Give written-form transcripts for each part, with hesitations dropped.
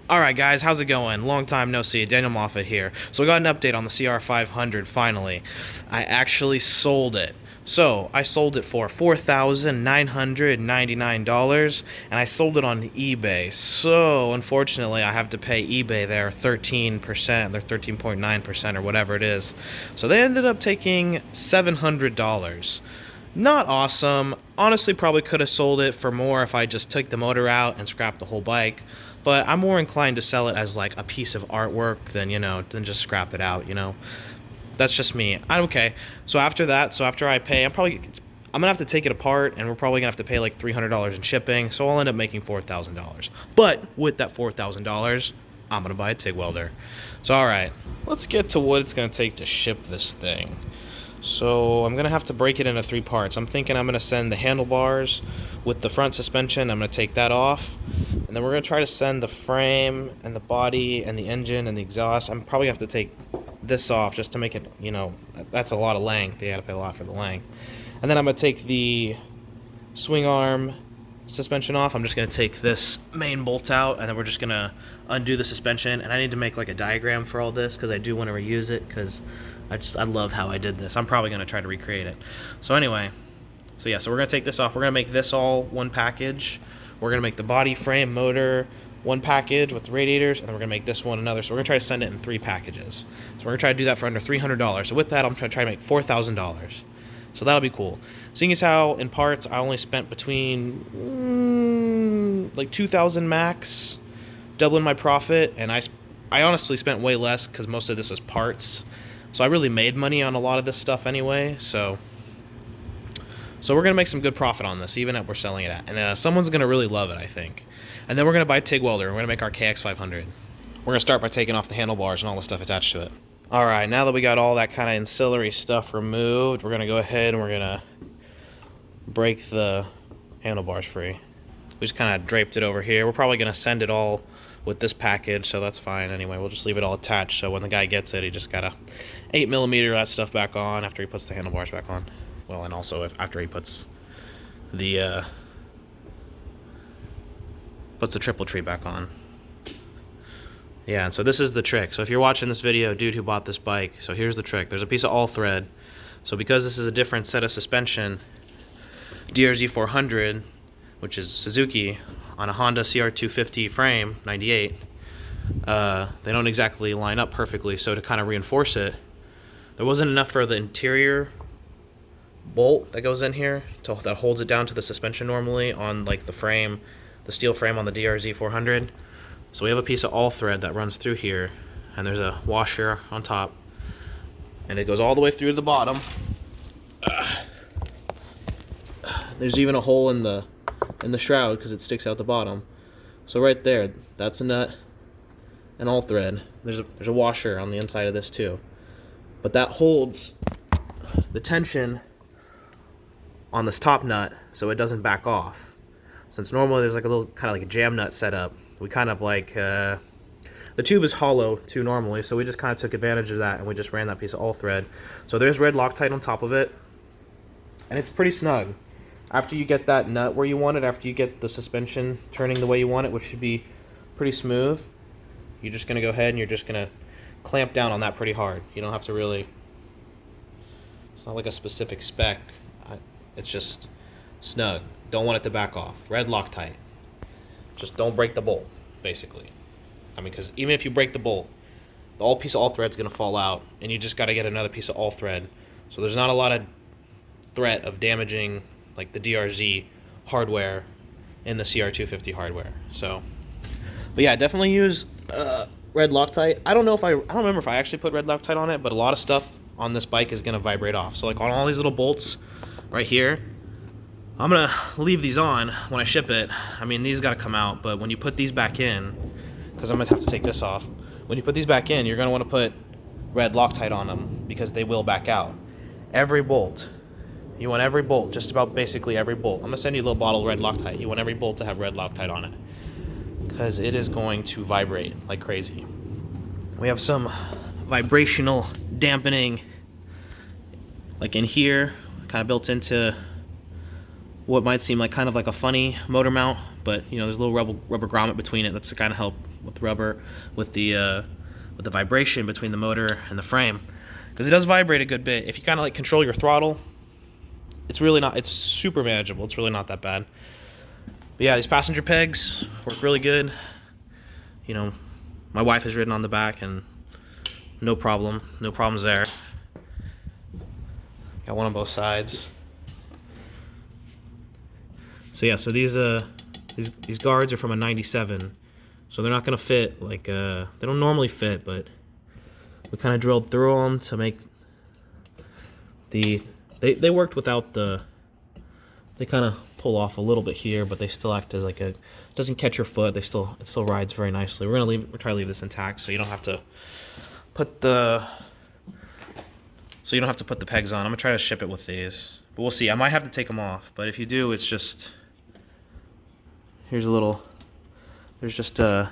Alright guys, how's it going? Long time no see, Daniel Moffat here. So we got an update on the CR500 finally. I actually sold it. So, I sold it for $4,999 and I sold it on eBay. So, unfortunately, I have to pay eBay their 13%, their 13.9% or whatever it is. So they ended up taking $700. Not awesome. Honestly, probably could have sold it for more if I just took the motor out and scrapped the whole bike. But I'm more inclined to sell it as like a piece of artwork than, than just scrap it out, That's just me. I'm okay. So after that, after I pay, I'm gonna have to take it apart, and we're probably gonna have to pay like $300 in shipping. So I'll end up making $4,000. But with that $4,000, I'm gonna buy a TIG welder. So all right, let's get to what it's gonna take to ship this thing. So I'm gonna have to break it into 3 parts. I'm thinking I'm gonna send the handlebars with the front suspension. I'm gonna take that off, and then we're gonna try to send the frame and the body and the engine and the exhaust. I'm probably gonna have to take this off just to make it, that's a lot of length. You gotta pay a lot for the length. And then I'm gonna take the swing arm suspension off. I'm just gonna take this main bolt out, and then we're just gonna undo the suspension. And I need to make like a diagram for all this because I do want to reuse it because I love how I did this. I'm probably gonna try to recreate it. So anyway, so we're gonna take this off. We're gonna make this all one package. We're gonna make the body, frame, motor one package with the radiators, and then we're gonna make this one another. So we're gonna try to send it in 3 packages. So we're gonna try to do that for under $300. So with that, I'm gonna try to make $4,000. So that'll be cool. Seeing as how in parts I only spent between like 2,000 max, doubling my profit, and I honestly spent way less because most of this is parts. So I really made money on a lot of this stuff anyway. So we're gonna make some good profit on this, even if we're selling it at, and someone's gonna really love it, I think. And then we're gonna buy a TIG welder. We're gonna make our KX500. We're gonna start by taking off the handlebars and all the stuff attached to it. All right, now that we got all that kind of ancillary stuff removed, we're gonna go ahead and we're gonna break the handlebars free. We just kind of draped it over here. We're probably gonna send it all with this package, so that's fine anyway. We'll just leave it all attached, so when the guy gets it, he just gotta 8mm that stuff back on after he puts the handlebars back on. Well, and also after he puts the triple tree back on. Yeah, and so this is the trick. So if you're watching this video, dude who bought this bike, so here's the trick. There's a piece of all thread. So because this is a different set of suspension, DRZ400, which is Suzuki, on a Honda CR250 frame, 98, they don't exactly line up perfectly. So to kind of reinforce it, there wasn't enough for the interior bolt that goes in here that holds it down to the suspension normally on like the frame, the steel frame on the DRZ400. So we have a piece of all thread that runs through here, and there's a washer on top, and it goes all the way through to the bottom. There's even a hole in the shroud because it sticks out the bottom. So right there, that's a nut and all thread. There's a washer on the inside of this too, but that holds the tension on this top nut so it doesn't back off. Since normally there's like a little kind of like a jam nut set up, we kind of like the tube is hollow too normally, so we just kind of took advantage of that and we just ran that piece of all thread. So there's red Loctite on top of it, and it's pretty snug. After you get that nut where you want it, after you get the suspension turning the way you want it, which should be pretty smooth, you're just gonna go ahead and you're just gonna clamp down on that pretty hard. You don't have to really, it's not like a specific spec, it's just snug. Don't want it to back off. Red Loctite. Just don't break the bolt, basically. I mean, because even if you break the bolt, the whole piece of all thread's gonna fall out, and you just got to get another piece of all thread. So there's not a lot of threat of damaging like the DRZ hardware in the CR250 hardware. So, but yeah, definitely use red Loctite. I don't remember if I actually put red Loctite on it, but a lot of stuff on this bike is gonna vibrate off. So like on all these little bolts right here, I'm gonna leave these on when I ship it. I mean, these gotta come out, but when you put these back in, because I'm gonna have to take this off, when you put these back in, you're gonna wanna put red Loctite on them because they will back out. Every bolt. You want every bolt, just about basically every bolt. I'm gonna send you a little bottle of red Loctite. You want every bolt to have red Loctite on it because it is going to vibrate like crazy. We have some vibrational dampening like in here, kind of built into what might seem like kind of like a funny motor mount, but there's a little rubber grommet between it that's to kind of help with rubber, with the vibration between the motor and the frame, because it does vibrate a good bit. If you kind of like control your throttle, it's really not. It's super manageable. It's really not that bad. But yeah, these passenger pegs work really good. You know, my wife has ridden on the back and no problems there. Got one on both sides. So yeah, so these guards are from a 97, so they're not gonna fit like they don't normally fit, but we kind of drilled through them to make they worked without the. They kind of pull off a little bit here, but they still act as like a, doesn't catch your foot. It still rides very nicely. We'll try to leave this intact, so you don't have to put the pegs on. I'm gonna try to ship it with these, but we'll see. I might have to take them off, but if you do, it's just, here's a little, there's just a,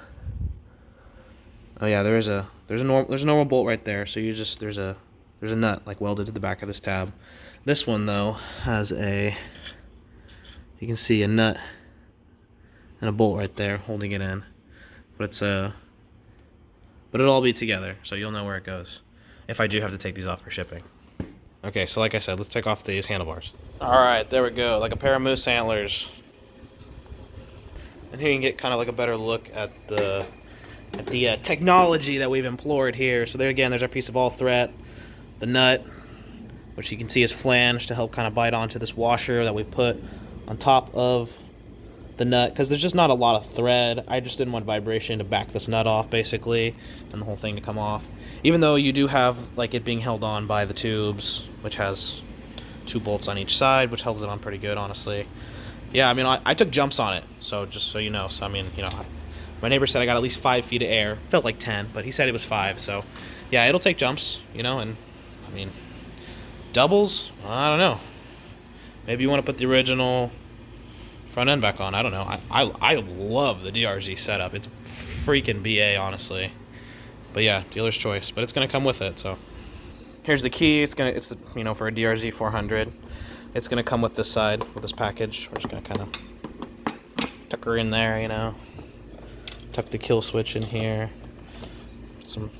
oh yeah, there's a normal bolt right there. So you just, there's a nut like welded to the back of this tab. This one though has a, you can see a nut and a bolt right there holding it in, but it'll all be together, so you'll know where it goes if I do have to take these off for shipping. Okay, so like I said, let's take off these handlebars. All right, there we go, like a pair of moose antlers. And here you can get kind of like a better look at the technology that we've employed here. So there again, there's our piece of all thread, the nut, which you can see is flanged to help kind of bite onto this washer that we've put on top of the nut, because there's just not a lot of thread. I just didn't want vibration to back this nut off basically, and the whole thing to come off. Even though you do have like it being held on by the tubes, which has 2 bolts on each side, which holds it on pretty good, honestly. Yeah, I mean, I took jumps on it, so just so you know. So I mean, you know, my neighbor said I got at least 5 feet of air. Felt like 10, but he said it was 5. So yeah, it'll take jumps, you know. And I mean, doubles, I don't know. Maybe you want to put the original front end back on. I don't know. I love the DRZ setup. It's freaking BA, honestly. But yeah, dealer's choice. But it's gonna come with it. So here's the key. It's the, you know, for a DRZ 400. It's gonna come with this side, with this package. We're just gonna kind of tuck her in there, you know. Tuck the kill switch in here. Some,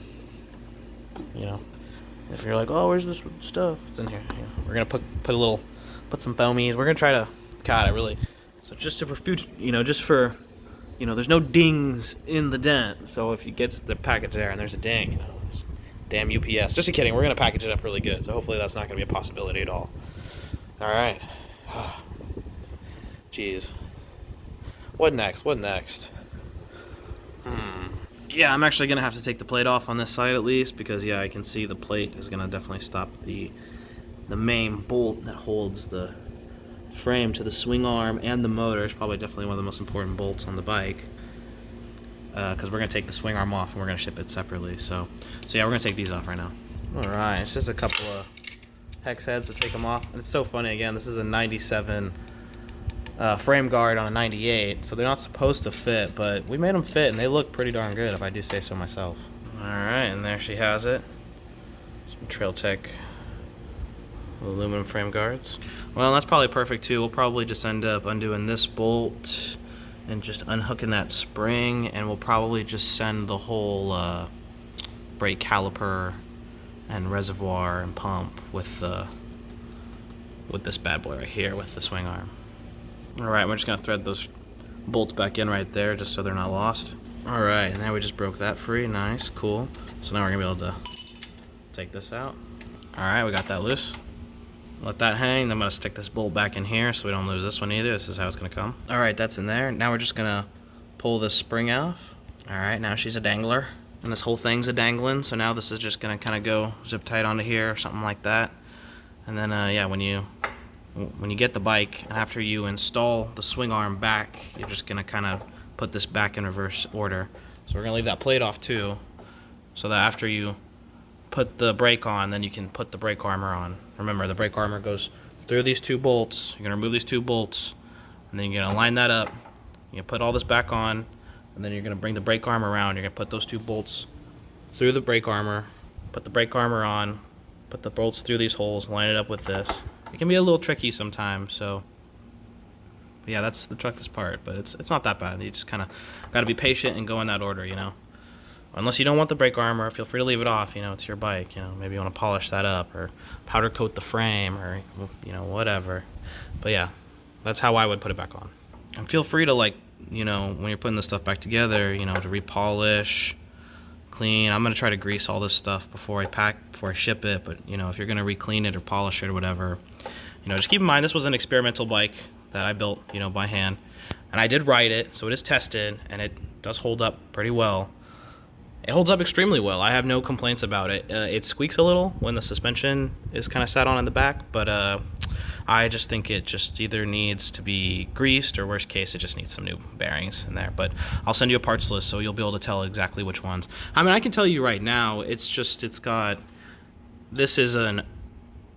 you know, if you're like, oh, where's this stuff? It's in here. Yeah. We're gonna put some foamies. We're gonna try to, God, I really. So just for future, you know, just for, you know, there's no dings in the dent. So if you get the package there and there's a ding, you know, damn UPS. Just kidding. We're gonna package it up really good. So hopefully that's not gonna be a possibility at all. All right. Jeez. What next? What next? Yeah, I'm actually gonna have to take the plate off on this side at least, because yeah, I can see the plate is gonna definitely stop the main bolt that holds the frame to the swing arm and the motor. It's probably definitely one of the most important bolts on the bike, because we're gonna take the swing arm off and we're gonna ship it separately. So yeah, we're gonna take these off right now. All right, it's just a couple of hex heads to take them off, and it's so funny. Again, this is a 97 frame guard on a 98, so they're not supposed to fit, but we made them fit and they look pretty darn good, if I do say so myself. All right, and there she has it. Some Trail Tech aluminum frame guards. Well, that's probably perfect too. We'll probably just end up undoing this bolt and just unhooking that spring, and we'll probably just send the whole brake caliper and reservoir and pump with this bad boy right here with the swing arm. All right, we're just gonna thread those bolts back in right there just so they're not lost. All right, and now we just broke that free. Nice, cool. So now we're gonna be able to take this out. All right, we got that loose. Let that hang. I'm gonna stick this bolt back in here so we don't lose this one either. This is how it's gonna come. All right, that's in there. Now we're just gonna pull this spring off. All right, now she's a dangler, and this whole thing's a dangling. So now this is just gonna kind of go zip tight onto here or something like that. And then yeah, when you get the bike, after you install the swing arm back, you're just gonna kind of put this back in reverse order. So we're gonna leave that plate off too, so that after you put the brake on, then you can put the brake armor on. Remember, the brake armor goes through these 2 bolts. You're gonna remove these 2 bolts, and then you're gonna line that up. You're gonna put all this back on, and then you're gonna bring the brake armor around. You're gonna put those 2 bolts through the brake armor, put the brake armor on, put the bolts through these holes, line it up with this. It can be a little tricky sometimes, so But yeah, that's the truckless part, but it's not that bad. You just kind of got to be patient and go in that order, you know. Unless you don't want the brake armor, feel free to leave it off, you know, it's your bike, you know. Maybe you want to polish that up or powder coat the frame or, you know, whatever. But yeah, that's how I would put it back on. And feel free to, like, you know, when you're putting this stuff back together, you know, to repolish, clean. I'm going to try to grease all this stuff before I ship it, but, you know, if you're going to re-clean it or polish it or whatever, you know, just keep in mind this was an experimental bike that I built, you know, by hand. And I did ride it, so it is tested, and it does hold up pretty well. It holds up extremely well. I have no complaints about it. It squeaks a little when the suspension is kind of sat on in the back, but I just think it just either needs to be greased or, worst case, it just needs some new bearings in there. But I'll send you a parts list so you'll be able to tell exactly which ones. I mean, I can tell you right now, it's got, this is an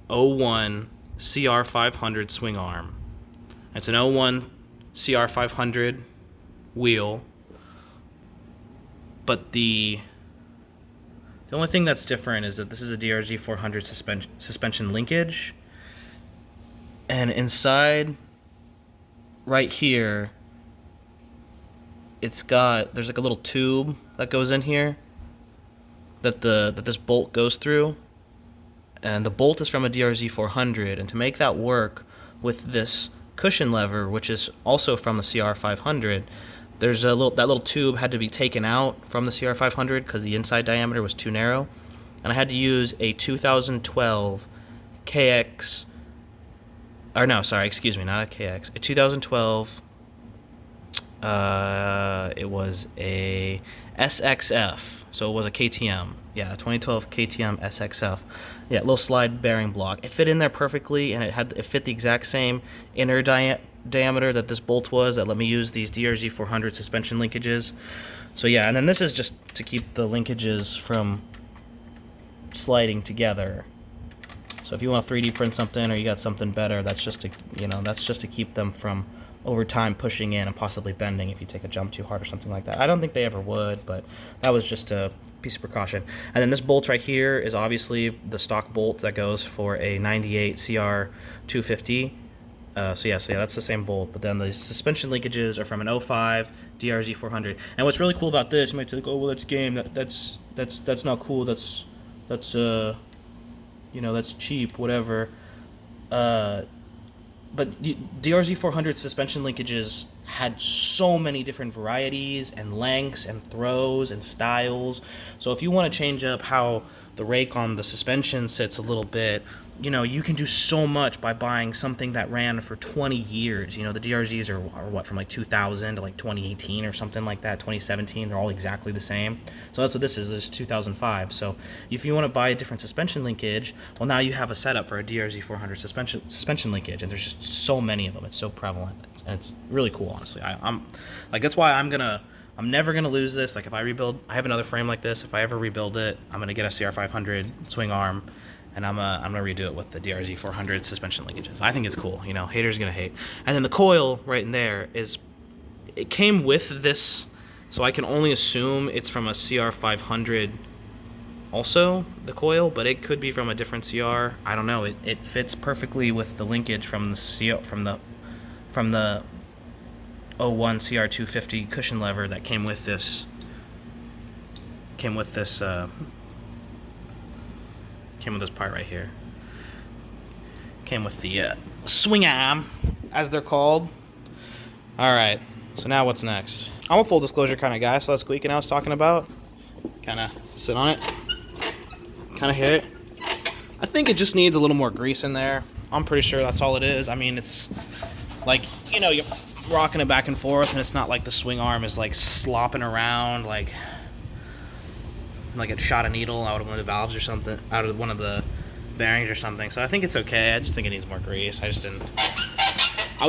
01 CR500 swing arm. It's an 01 CR500 wheel. But the only thing that's different is that this is a DRZ 400 suspension linkage, and inside right here there's like a little tube that goes in here that this bolt goes through, and the bolt is from a DRZ 400, and to make that work with this cushion lever, which is also from the CR500, that little tube had to be taken out from the CR500 because the inside diameter was too narrow, and I had to use a 2012 KX, or no, sorry, excuse me, not a KX, a 2012. It was a SXF, so it was a KTM. Yeah, a 2012 KTM SXF. Yeah, little slide bearing block. It fit in there perfectly, and it fit the exact same inner diameter that this bolt was that let me use these DRZ 400 suspension linkages. So yeah, and then this is just to keep the linkages from sliding together. So if you want to 3D print something or you got something better, that's just to keep them from over time pushing in and possibly bending if you take a jump too hard or something like that. I don't think they ever would, but that was just a piece of precaution. And then this bolt right here is obviously the stock bolt that goes for a 98 CR250. So yeah, that's the same bolt, but then the suspension linkages are from an 05 DRZ 400. And what's really cool about this, you might think, oh well, that's game. That's not cool. That's you know, that's cheap, whatever. But the DRZ 400 suspension linkages had so many different varieties and lengths and throws and styles. So if you want to change up how the rake on the suspension sits a little bit, you know, you can do so much by buying something that ran for 20 years. You know, the DRZs are what, from like 2000 to like 2018 or something like that, 2017. They're all exactly the same. So that's what this is. This is 2005. So if you want to buy a different suspension linkage, well, now you have a setup for a DRZ 400 suspension linkage, and there's just so many of them. It's so prevalent, and it's really cool, honestly. I'm like, that's why I'm never gonna lose this. Like, if I rebuild, I have another frame like this. If I ever rebuild it, I'm gonna get a CR500 swing arm, and I'm gonna redo it with the DRZ 400 suspension linkages. I think it's cool. You know, haters gonna hate. And then the coil right in there it came with this, so I can only assume it's from a CR500. Also, the coil, but it could be from a different CR. I don't know. It fits perfectly with the linkage from the 01 CR250 cushion lever that came with this. Came with this part right here. Came with the swing arm, as they're called. All right, so now what's next? I'm a full disclosure kind of guy, so that squeaking I was talking about, kind of sit on it, kind of hit it. I think it just needs a little more grease in there. I'm pretty sure that's all it is. I mean, it's like, you know, you're rocking it back and forth, and it's not like the swing arm is like slopping around like it shot a needle out of one of the valves or something, out of one of the bearings or something. So I think it's okay. I just think it needs more grease. I was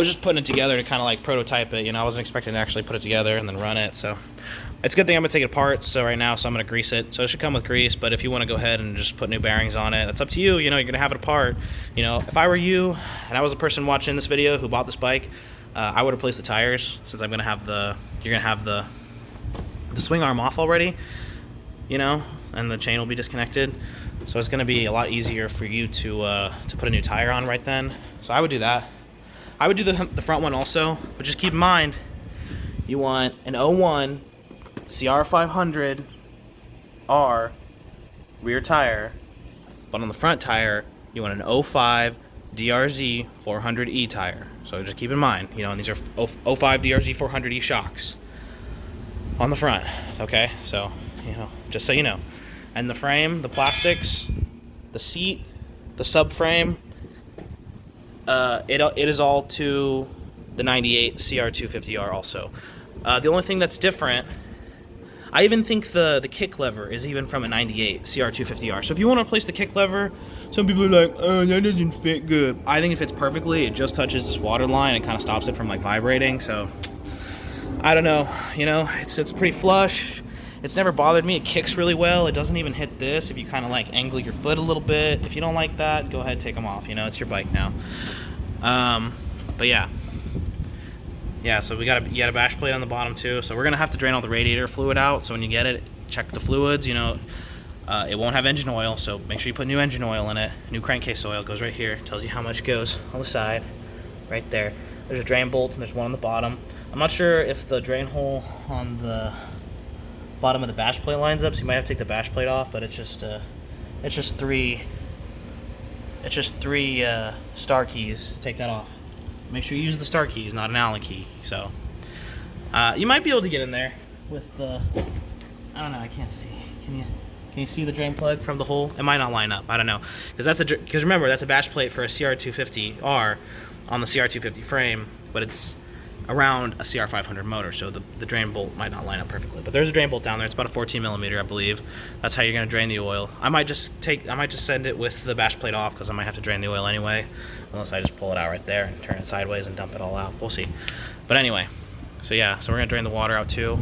just putting it together to kind of like prototype it, you know. I wasn't expecting to actually put it together and then run it. So it's a good thing I'm gonna take it apart. So right now, I'm gonna grease it. So it should come with grease, but if you want to go ahead and just put new bearings on it, that's up to you. You know, you're gonna have it apart. You know, if I were you and I was a person watching this video who bought this bike, I would replace the tires, since you're gonna have the swing arm off already, you know, and the chain will be disconnected. So it's gonna be a lot easier for you to put a new tire on right then. So I would do that. I would do the front one also, but just keep in mind, you want an 01 CR500R rear tire, but on the front tire, you want an 05 DRZ 400E tire. So just keep in mind, you know, and these are 05 DRZ 400E shocks on the front, okay? So, you know, just so you know. And the frame, the plastics, the seat, the subframe, it is all to the 98 CR250R also. The only thing that's different, I even think the kick lever is even from a 98 CR250R. So if you want to replace the kick lever, some people are like, oh, that doesn't fit good. I think it fits perfectly. It just touches this water line and kind of stops it from like vibrating. So I don't know, you know, it's pretty flush. It's never bothered me. It kicks really well. It doesn't even hit this if you kind of like angle your foot a little bit. If you don't like that, go ahead, take them off. You know, it's your bike now. But yeah. Yeah, so you got a bash plate on the bottom too. So we're gonna have to drain all the radiator fluid out. So when you get it, check the fluids. You know, it won't have engine oil, so make sure you put new engine oil in it. New crankcase oil goes right here. Tells you how much goes on the side, right there. There's a drain bolt and there's one on the bottom. I'm not sure if the drain hole on the bottom of the bash plate lines up, so you might have to take the bash plate off. But it's just three star keys to take that off. Make sure you use the star keys, not an Allen key. So you might be able to get in there with the, I don't know, I can't see. Can you see the drain plug from the hole? It might not line up. I don't know, because remember, that's a bash plate for a CR250R on the CR250 frame, but it's around a CR500 motor, so the drain bolt might not line up perfectly. But there's a drain bolt down there. It's about a 14 millimeter, I believe. That's how you're gonna drain the oil. I might just send it with the bash plate off, because I might have to drain the oil anyway, unless I just pull it out right there and turn it sideways and dump it all out. We'll see. But anyway, so yeah, so we're gonna drain the water out too.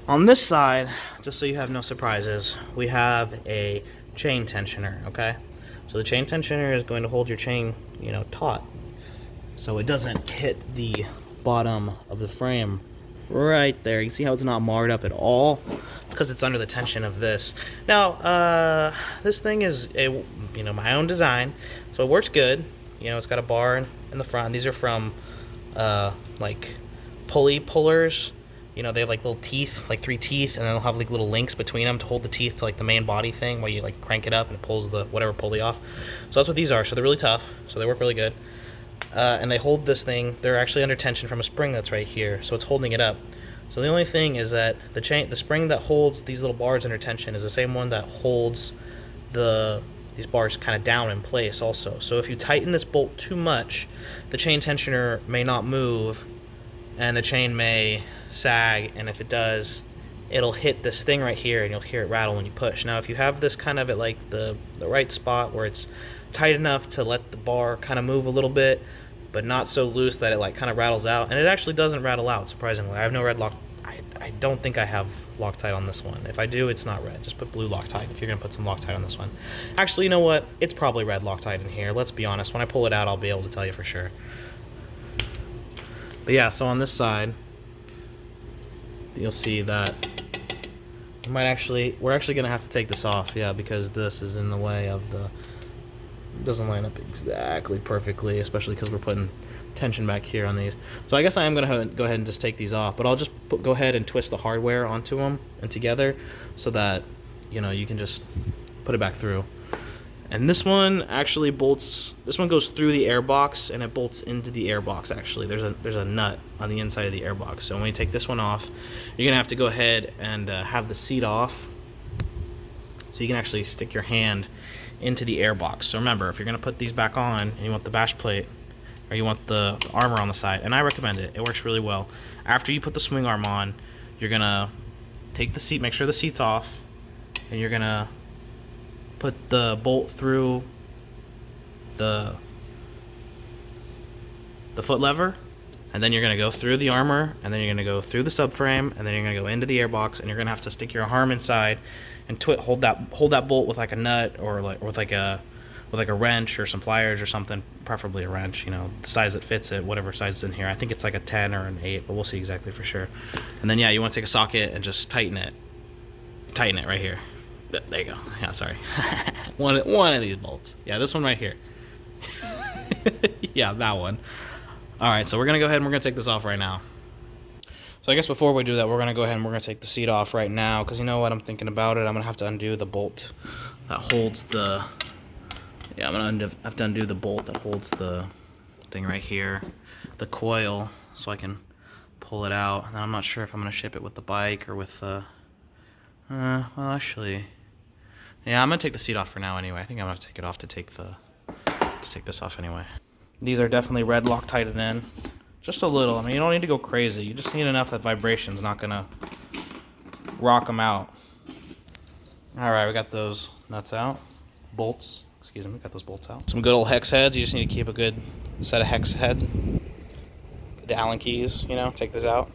On this side, just so you have no surprises, we have a chain tensioner, okay? So the chain tensioner is going to hold your chain, you know, taut, so it doesn't hit the bottom of the frame right there. You see how it's not marred up at all? It's because it's under the tension of this. Now, this thing is my own design, so it works good. You know, it's got a bar in the front. These are from like pulley pullers. You know, they have like little teeth, like 3 teeth, and then they'll have like little links between them to hold the teeth to like the main body thing, where you like crank it up and it pulls the whatever pulley off. So that's what these are. So they're really tough. So they work really good. And they hold this thing. They're actually under tension from a spring that's right here, so it's holding it up. So the only thing is that the spring that holds these little bars under tension is the same one that holds these bars kind of down in place also. So if you tighten this bolt too much, the chain tensioner may not move, and the chain may sag, and if it does, it'll hit this thing right here, and you'll hear it rattle when you push. Now, if you have this kind of at like the right spot where it's tight enough to let the bar kind of move a little bit, but not so loose that it like kind of rattles out, and it actually doesn't rattle out, surprisingly. I have no red lock. I don't think I have Loctite on this one. If I do, it's not red. Just put blue Loctite if you're gonna put some Loctite on this one. Actually, you know what? It's probably red Loctite in here. Let's be honest. When I pull it out, I'll be able to tell you for sure. But yeah, so on this side, you'll see that we're actually gonna have to take this off, yeah, because this is in the way of the. It doesn't line up exactly perfectly, especially because we're putting tension back here on these. So I guess I am gonna go ahead and just take these off, but I'll just go ahead and twist the hardware onto them and together, so that you can just put it back through. And this one actually bolts. This one goes through the air box, and it bolts into the air box. Actually, there's a nut on the inside of the air box. So when you take this one off, you're gonna have to go ahead and have the seat off, so you can actually stick your hand into the air box. So remember, if you're gonna put these back on and you want the bash plate, or you want the armor on the side, and I recommend it. It works really well. After you put the swing arm on, you're gonna take the seat, make sure the seat's off, and you're gonna put the bolt through the foot lever, and then you're gonna go through the armor, and then you're gonna go through the subframe, and then you're gonna go into the airbox, and you're gonna have to stick your arm inside and hold that bolt with like a nut, or like with like a wrench or some pliers or something, preferably a wrench, the size that fits it, whatever size is in here. I think it's like a 10 or an 8, but we'll see exactly for sure. And then yeah, you want to take a socket and just tighten it right here. There you go. Yeah, sorry. one of these bolts. Yeah, this one right here. Yeah, that one. Alright, so we're going to go ahead and we're going to take this off right now. So I guess before we do that, we're going to go ahead and we're going to take the seat off right now, because you know what, I'm thinking about it. I'm going to have to undo the bolt that holds the... Yeah, I'm going to have to undo the bolt that holds the thing right here, the coil, so I can pull it out. And I'm not sure if I'm going to ship it with the bike or with the... well, actually... Yeah, I'm going to take the seat off for now anyway. I think I'm going to have to take it off to take this off anyway. These are definitely red Loctited in. Just a little. I mean, you don't need to go crazy. You just need enough that vibration's not going to rock them out. Alright, we got those nuts out. Bolts. Excuse me, we got those bolts out. Some good old hex heads. You just need to keep a good set of hex heads. The Allen keys, you know, take this out.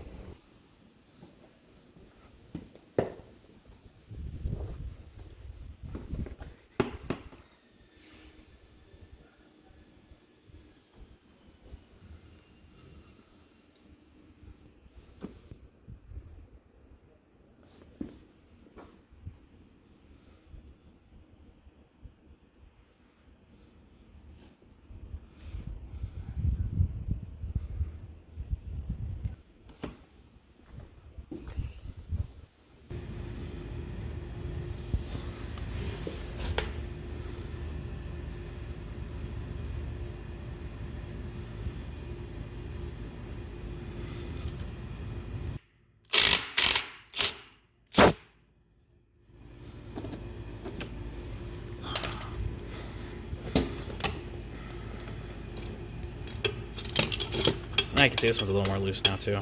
Now you can see this one's a little more loose now too.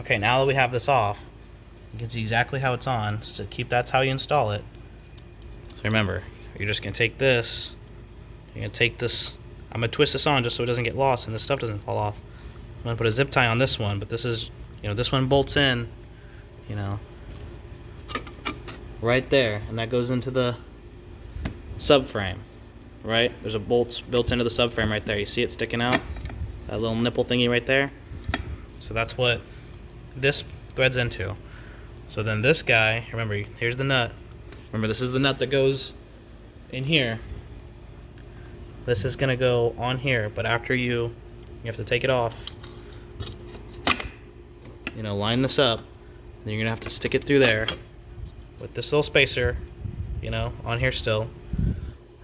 Okay, now that we have this off, you can see exactly how it's on. So to keep that's how you install it. So remember, you're just gonna take this. You're gonna take this. I'm gonna twist this on just so it doesn't get lost and this stuff doesn't fall off. I'm gonna put a zip tie on this one, but this is, you know, this one bolts in, you know, right there, and that goes into the subframe, right? There's a bolt built into the subframe right there. You see it sticking out? That little nipple thingy right there. So that's what this threads into. So then this guy, remember, here's the nut. Remember, this is the nut that goes in here. This is gonna go on here, but after you have to take it off. You know, line this up. Then you're gonna have to stick it through there with this little spacer, you know, on here still.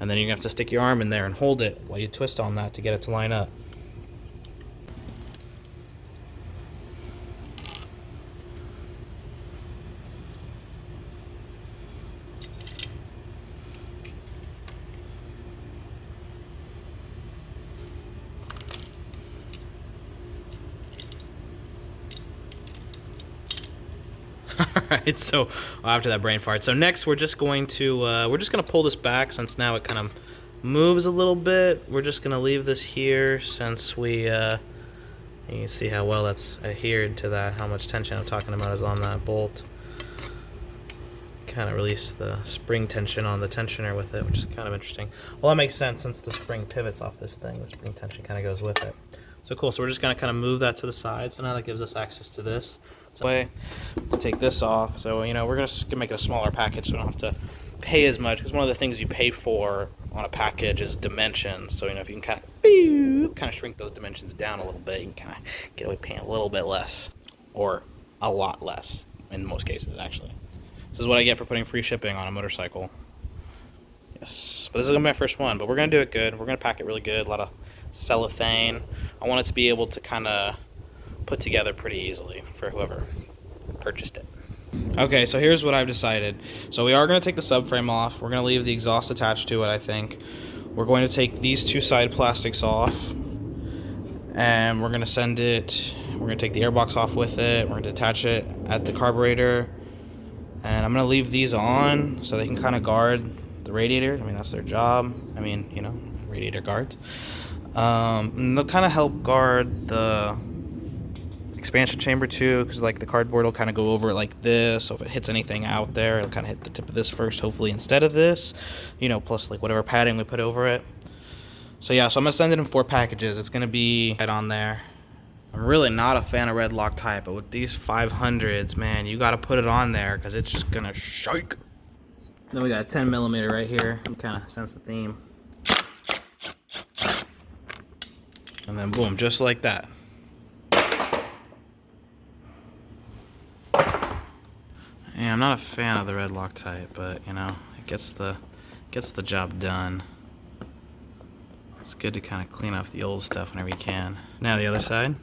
And then you're gonna have to stick your arm in there and hold it while you twist on that to get it to line up. Alright, so after that brain fart. So next we're just going to pull this back since now it kind of moves a little bit. We're just gonna leave this here since we you can see how well that's adhered to that, how much tension I'm talking about is on that bolt. Kind of release the spring tension on the tensioner with it, which is kind of interesting. Well, that makes sense since the spring pivots off this thing. The spring tension kind of goes with it. So cool, so we're just gonna kind of move that to the side. So now that gives us access to this. So way to take this off. So, you know, we're gonna make it a smaller package so we don't have to pay as much, because one of the things you pay for on a package is dimensions. So, you know, if you can kind of shrink those dimensions down a little bit, you can kind of get away paying a little bit less, or a lot less in most cases, actually. This is what I get for putting free shipping on a motorcycle. Yes, but this is gonna be my first one, but we're gonna do it good. We're gonna pack it really good, a lot of cellophane. I want it to be able to kind of put together pretty easily for whoever purchased it. Okay, so here's what I've decided. So we are going to take the subframe off. We're going to leave the exhaust attached to it, I think. We're going to take these two side plastics off, and we're going to send it, we're going to take the airbox off with it. We're going to attach it at the carburetor, and I'm going to leave these on so they can kind of guard the radiator. I mean, that's their job. I mean, you know, radiator guards. And they'll kind of help guard the expansion chamber too, because like the cardboard will kind of go over it like this, so if it hits anything out there, it'll kind of hit the tip of this first, hopefully, instead of this, you know, plus like whatever padding we put over it. So yeah, so I'm gonna send it in 4 packages. It's gonna be right on there. I'm really not a fan of red Loctite, but with these 500s, man, you gotta put it on there because it's just gonna shake. Then we got a 10mm right here. You kind of sense the theme. And then boom, just like that. Yeah, I'm not a fan of the red Loctite, but you know, it gets the job done. It's good to kind of clean off the old stuff whenever you can. Now the other side.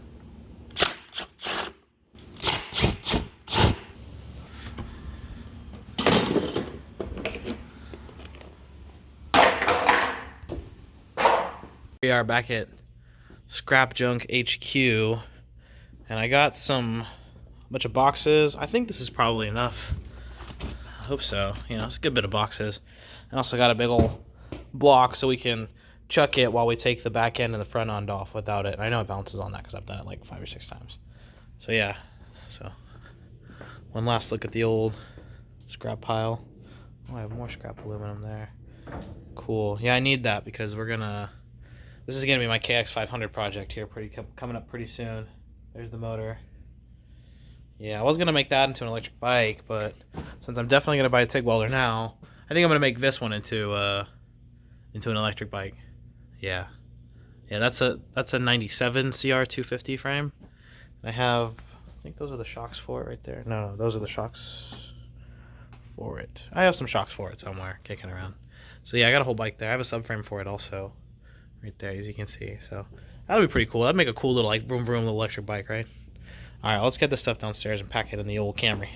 We are back at Scrap Junk HQ, and I got a bunch of boxes. I think this is probably enough. I hope so. You know, it's a good bit of boxes. I also got a big old block so we can chuck it while we take the back end and the front end off without it. And I know it bounces on that because I've done it like 5 or 6 times. So yeah, so one last look at the old scrap pile. Oh, I have more scrap aluminum there. Cool. Yeah, I need that because this is gonna be my CX500 project here, coming up pretty soon. There's the motor. Yeah, I was gonna make that into an electric bike, but since I'm definitely gonna buy a TIG welder now, I think I'm gonna make this one into an electric bike. Yeah, that's a '97 CR250 frame. I think those are the shocks for it right there. No, those are the shocks for it. I have some shocks for it somewhere kicking around. So yeah, I got a whole bike there. I have a subframe for it also. Right there, as you can see. So that'll be pretty cool. That'd make a cool little like vroom vroom little electric bike, right? All right, let's get this stuff downstairs and pack it in the old Camry.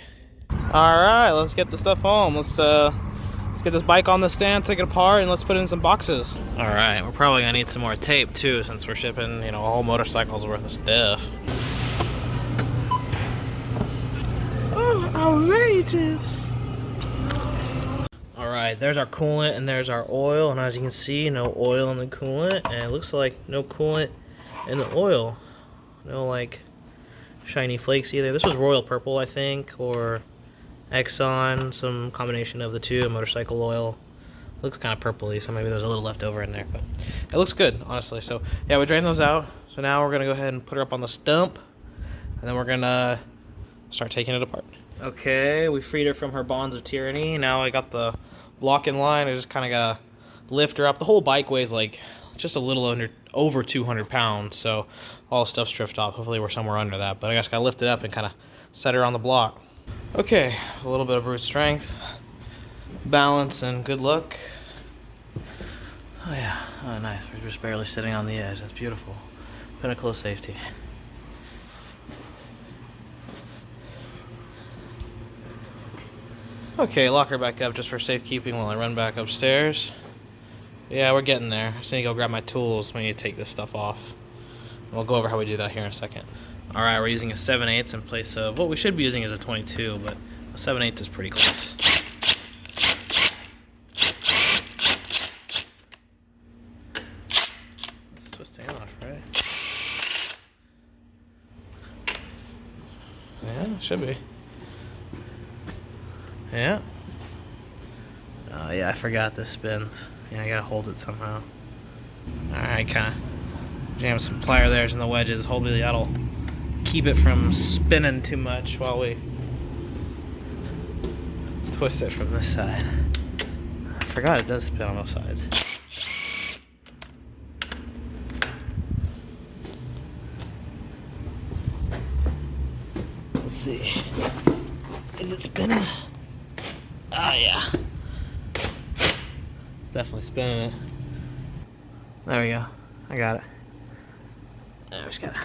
All right, let's get the stuff home. Let's get this bike on the stand, take it apart, and let's put it in some boxes. All right, we're probably gonna need some more tape too, since we're shipping, you know, a whole motorcycle's worth of stuff. Oh, outrageous! Alright, there's our coolant and there's our oil, and as you can see, no oil in the coolant, and it looks like no coolant in the oil. No like shiny flakes either. This was Royal Purple, I think, or Exxon, some combination of the two, motorcycle oil. It looks kind of purpley, so maybe there's a little left over in there, but it looks good, honestly. So yeah, we drained those out. So now we're gonna go ahead and put her up on the stump, and then we're gonna start taking it apart. Okay, we freed her from her bonds of tyranny. Now I got the block in line. I just kind of gotta lift her up. The whole bike weighs like just a little over 200 pounds, so all the stuff's stripped off. Hopefully we're somewhere under that, but I just gotta lift it up and kind of set her on the block. Okay, a little bit of brute strength, balance, and good luck. Oh yeah, oh nice. We're just barely sitting on the edge. That's beautiful. Pinnacle of safety. Okay, lock her back up just for safekeeping while I run back upstairs. Yeah, we're getting there. I just need to go grab my tools. We need to take this stuff off. We'll go over how we do that here in a second. Alright, we're using a 7/8 in place of what we should be using is a 22, but a 7/8 is pretty close. It's twisting off, right? Yeah, it should be. Yeah. Oh yeah, I forgot this spins. Yeah, I gotta hold it somehow. Alright, kinda jam some pliers in the wedges. Hopefully that'll keep it from spinning too much while we twist it from this side. I forgot it does spin on both sides. Let's see. Is it spinning? Oh yeah. It's definitely spinning it. There we go. I got it. I just gotta.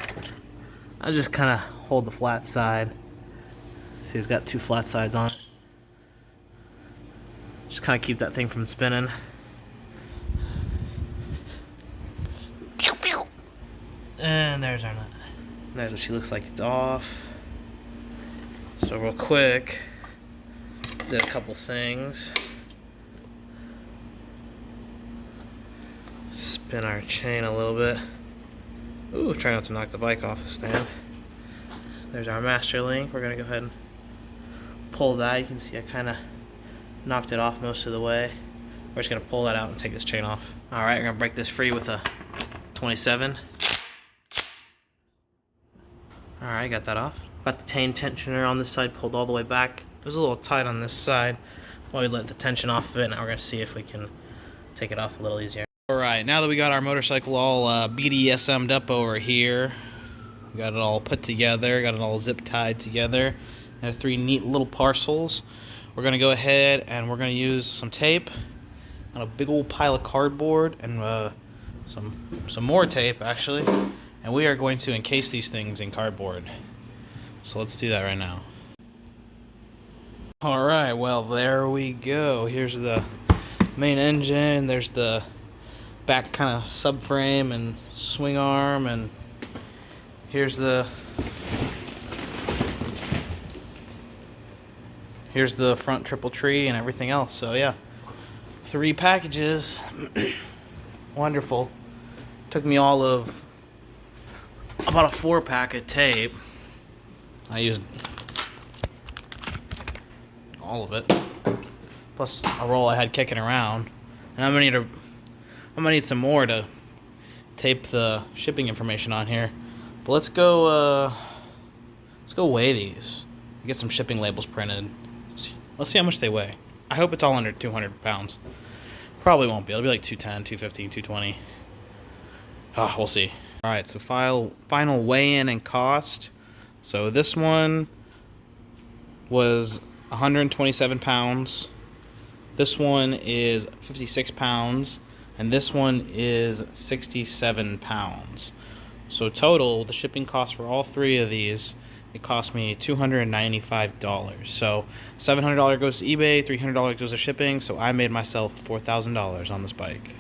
I'll just kind of hold the flat side. See, it's got two flat sides on it. Just kind of keep that thing from spinning. And there's our nut. There's what she looks like. It's off. So real quick, did a couple things. Spin our chain a little bit. Ooh, try not to knock the bike off the stand. There's our master link. We're gonna go ahead and pull that. You can see I kind of knocked it off most of the way. We're just gonna pull that out and take this chain off. All right, we're gonna break this free with a 27. All right, got that off. Got the chain tensioner on this side pulled all the way back. It was a little tight on this side. While we let the tension off of it, now we're gonna see if we can take it off a little easier. Alright, now that we got our motorcycle all BDSM'd up over here, we got it all put together, got it all zip tied together, and 3 neat little parcels. We're going to go ahead and we're going to use some tape on a big old pile of cardboard and some more tape actually, and we are going to encase these things in cardboard. So let's do that right now. Alright, well there we go. Here's the main engine, there's the back kind of subframe and swing arm, and here's the front triple tree and everything else. So yeah, 3 packages. Wonderful. Took me all of about a 4-pack of tape. I used all of it, plus a roll I had kicking around, and I'm gonna need some more to tape the shipping information on here. But let's go weigh these. Get some shipping labels printed. Let's see how much they weigh. I hope it's all under 200 pounds. Probably won't be. It'll be like 210, 215, 220. We'll see. All right, so final weigh-in and cost. So this one was 127 pounds. This one is 56 pounds. And this one is 67 pounds. So total, the shipping cost for all 3 of these, it cost me $295. So $700 goes to eBay, $300 goes to shipping, so I made myself $4,000 on this bike.